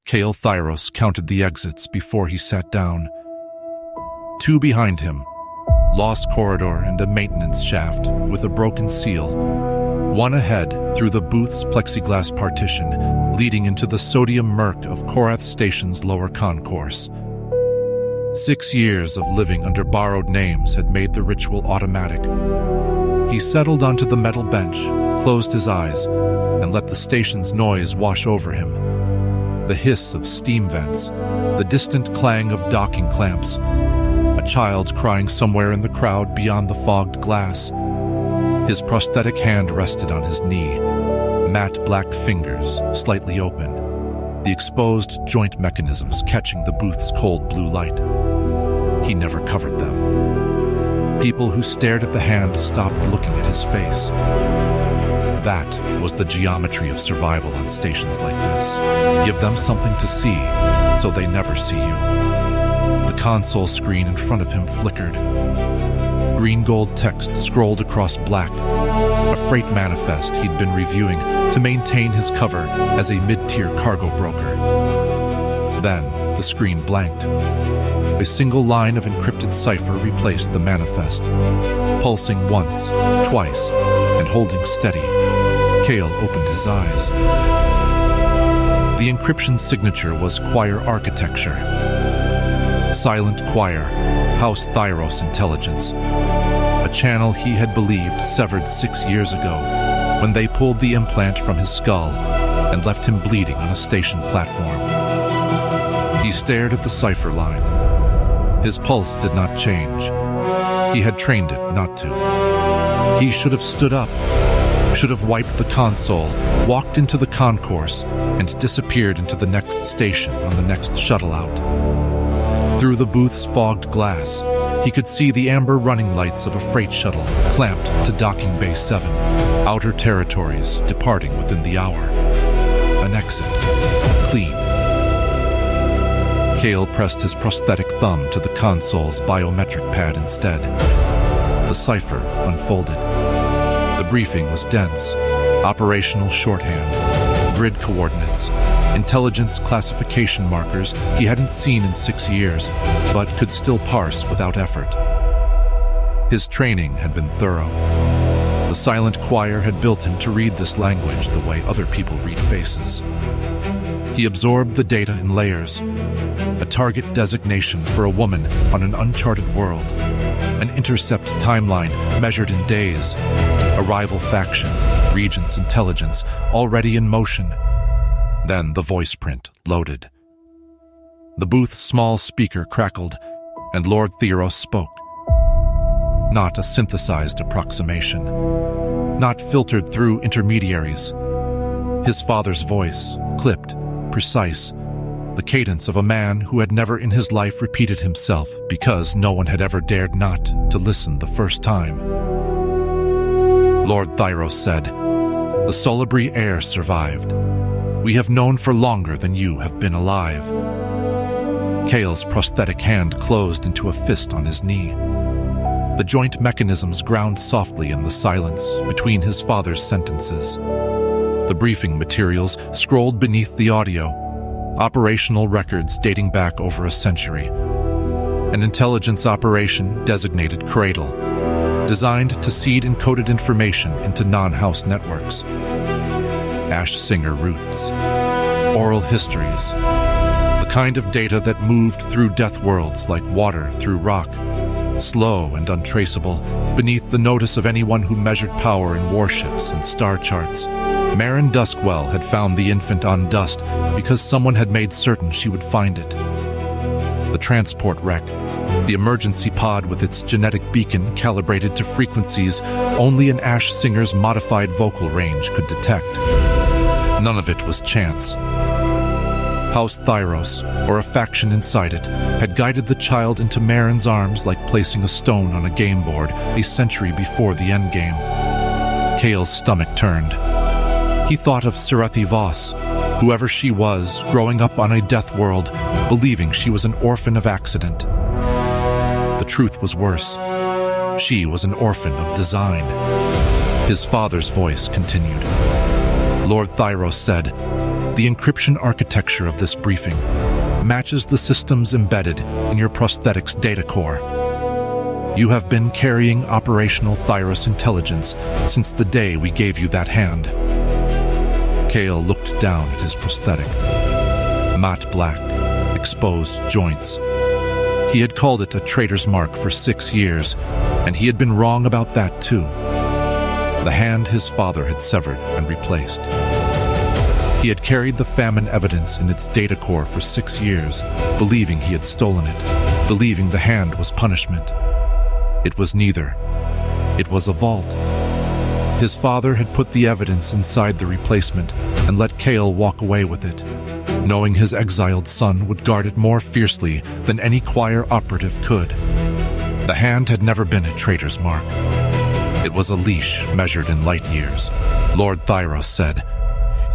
Kael Thyros counted the exits before he sat down. 2 behind him, lost corridor and a maintenance shaft with a broken seal. 1 ahead through the booth's plexiglass partition, leading into the sodium murk of Korath Station's lower concourse. 6 years of living under borrowed names had made the ritual automatic. He settled onto the metal bench, closed his eyes, and let the station's noise wash over him. The hiss of steam vents, the distant clang of docking clamps, a child crying somewhere in the crowd beyond the fogged glass. His prosthetic hand rested on his knee, matte black fingers slightly open, the exposed joint mechanisms catching the booth's cold blue light. He never covered them. People who stared at the hand stopped looking at his face. That was the geometry of survival on stations like this. Give them something to see, so they never see you. The console screen in front of him flickered. Green-gold text scrolled across black, a freight manifest he'd been reviewing to maintain his cover as a mid-tier cargo broker. Then the screen blanked. A single line of encrypted cipher replaced the manifest. Pulsing once, twice, and holding steady, Kael opened his eyes. The encryption signature was choir architecture. Silent choir, House Thyros intelligence. A channel he had believed severed 6 years ago, when they pulled the implant from his skull and left him bleeding on a station platform. He stared at the cipher line. His pulse did not change. He had trained it not to. He should have stood up, should have wiped the console, walked into the concourse, and disappeared into the next station on the next shuttle out. Through the booth's fogged glass, he could see the amber running lights of a freight shuttle clamped to docking bay 7, outer territories departing within the hour. An exit. Clean. Kael pressed his prosthetic thumb to the console's biometric pad instead. The cipher unfolded. The briefing was dense. Operational shorthand, grid coordinates, intelligence classification markers he hadn't seen in 6 years, but could still parse without effort. His training had been thorough. The silent choir had built him to read this language the way other people read faces. He absorbed the data in layers. A target designation for a woman on an uncharted world. An intercept timeline measured in days. A rival faction, Regent's intelligence, already in motion. Then the voice print loaded. The booth's small speaker crackled, and Lord Thyros spoke. Not a synthesized approximation. Not filtered through intermediaries. His father's voice, clipped, precise, the cadence of a man who had never in his life repeated himself because no one had ever dared not to listen the first time. Lord Thyros said, "The Solibri heir survived. We have known for longer than you have been alive." Kael's prosthetic hand closed into a fist on his knee. The joint mechanisms ground softly in the silence between his father's sentences. The briefing materials scrolled beneath the audio, operational records dating back over a century. An intelligence operation designated Cradle, designed to seed encoded information into non-house networks. Ash Singer roots, oral histories, the kind of data that moved through death worlds like water through rock, slow and untraceable, beneath the notice of anyone who measured power in warships and star charts. Marin Duskwell had found the infant on dust because someone had made certain she would find it. The transport wreck, the emergency pod with its genetic beacon calibrated to frequencies only an Ash Singer's modified vocal range could detect. None of it was chance. House Thyros, or a faction inside it, had guided the child into Marin's arms like placing a stone on a game board a century before the endgame. Kael's stomach turned. He thought of Serethi Voss, whoever she was, growing up on a death world, believing she was an orphan of accident. The truth was worse. She was an orphan of design. His father's voice continued. Lord Thyros said, The encryption architecture of this briefing matches the systems embedded in your prosthetic's data core. You have been carrying operational Thyros intelligence since the day we gave you that hand. Kael looked down at his prosthetic. Matte black, exposed joints. He had called it a traitor's mark for 6 years, and he had been wrong about that too. The hand his father had severed and replaced. He had carried the famine evidence in its data core for 6 years, believing he had stolen it, believing the hand was punishment. It was neither. It was a vault. His father had put the evidence inside the replacement and let Kael walk away with it, knowing his exiled son would guard it more fiercely than any choir operative could. The hand had never been a traitor's mark. It was a leash measured in light years. Lord Thyros said,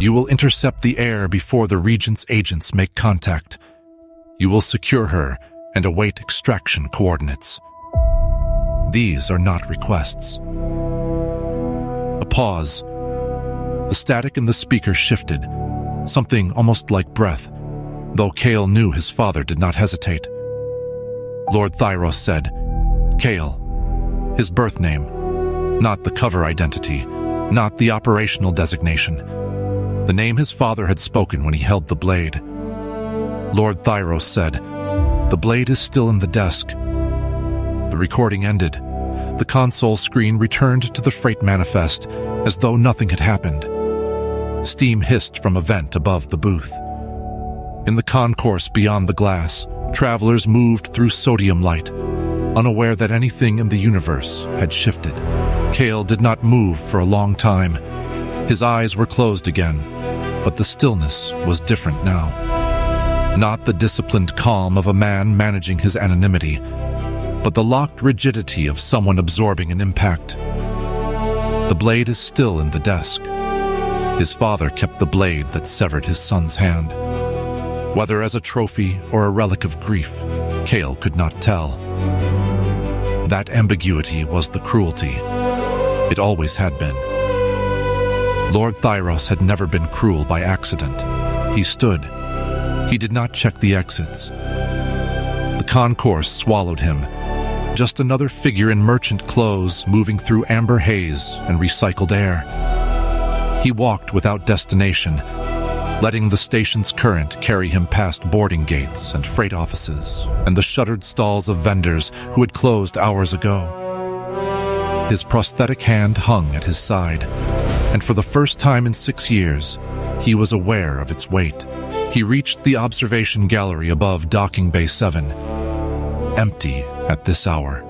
"You will intercept the air before the Regent's agents make contact. You will secure her and await extraction coordinates." These are not requests. A pause. The static in the speaker shifted, something almost like breath, though Kael knew his father did not hesitate. Lord Thyros said, Kael, his birth name, not the cover identity, not the operational designation, the name his father had spoken when he held the blade. Lord Thyros said, "The blade is still in the desk." The recording ended. The console screen returned to the freight manifest as though nothing had happened. Steam hissed from a vent above the booth. In the concourse beyond the glass, travelers moved through sodium light, unaware that anything in the universe had shifted. Kael did not move for a long time. His eyes were closed again, but the stillness was different now. Not the disciplined calm of a man managing his anonymity, but the locked rigidity of someone absorbing an impact. The blade is still in the desk. His father kept the blade that severed his son's hand. Whether as a trophy or a relic of grief, Kael could not tell. That ambiguity was the cruelty. It always had been. Lord Thyros had never been cruel by accident. He stood. He did not check the exits. The concourse swallowed him. Just another figure in merchant clothes moving through amber haze and recycled air. He walked without destination, letting the station's current carry him past boarding gates and freight offices and the shuttered stalls of vendors who had closed hours ago. His prosthetic hand hung at his side, and for the first time in 6 years, he was aware of its weight. He reached the observation gallery above Docking Bay 7, empty at this hour.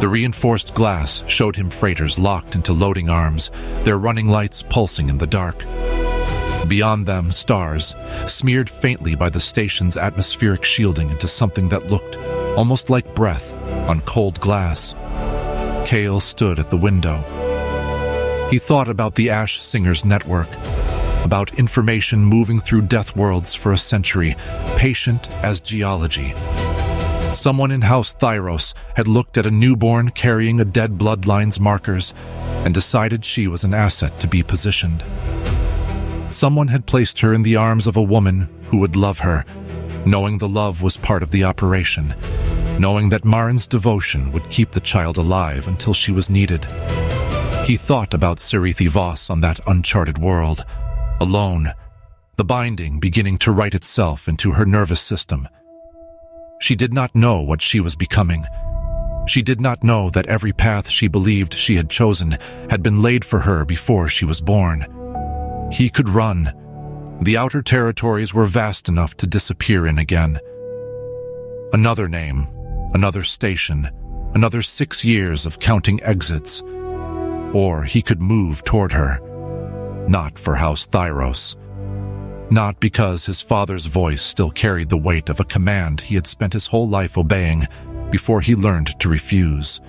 The reinforced glass showed him freighters locked into loading arms, their running lights pulsing in the dark. Beyond them, stars, smeared faintly by the station's atmospheric shielding into something that looked almost like breath on cold glass. Kael stood at the window. He thought about the Ash Singers network, about information moving through death worlds for a century, patient as geology. Someone in House Thyros had looked at a newborn carrying a dead bloodline's markers and decided she was an asset to be positioned. Someone had placed her in the arms of a woman who would love her, knowing the love was part of the operation, knowing that Marin's devotion would keep the child alive until she was needed. He thought about Serethi Voss on that uncharted world, alone, the binding beginning to write itself into her nervous system. She did not know what she was becoming. She did not know that every path she believed she had chosen had been laid for her before she was born. He could run. The outer territories were vast enough to disappear in again. Another name, another station, another 6 years of counting exits. Or he could move toward her. Not for House Thyros. Not because his father's voice still carried the weight of a command he had spent his whole life obeying before he learned to refuse.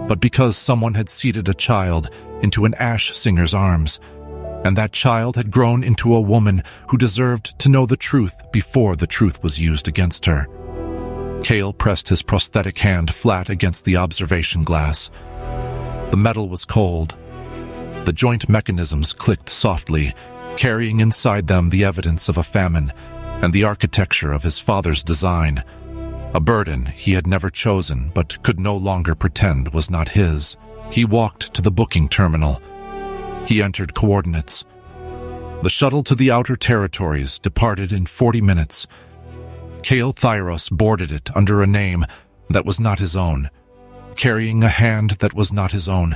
But because someone had seeded a child into an Ash Singer's arms, and that child had grown into a woman who deserved to know the truth before the truth was used against her. Kael pressed his prosthetic hand flat against the observation glass. The metal was cold. The joint mechanisms clicked softly, carrying inside them the evidence of a famine and the architecture of his father's design, a burden he had never chosen but could no longer pretend was not his. He walked to the booking terminal. He entered coordinates. The shuttle to the outer territories departed in 40 minutes. Kael Thyros boarded it under a name that was not his own, carrying a hand that was not his own,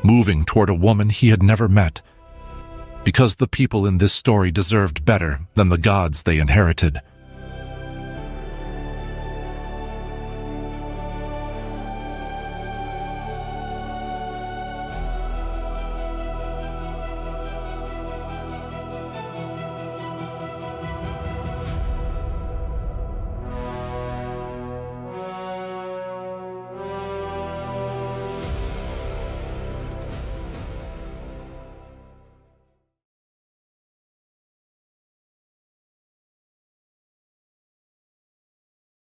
moving toward a woman he had never met, because the people in this story deserved better than the gods they inherited.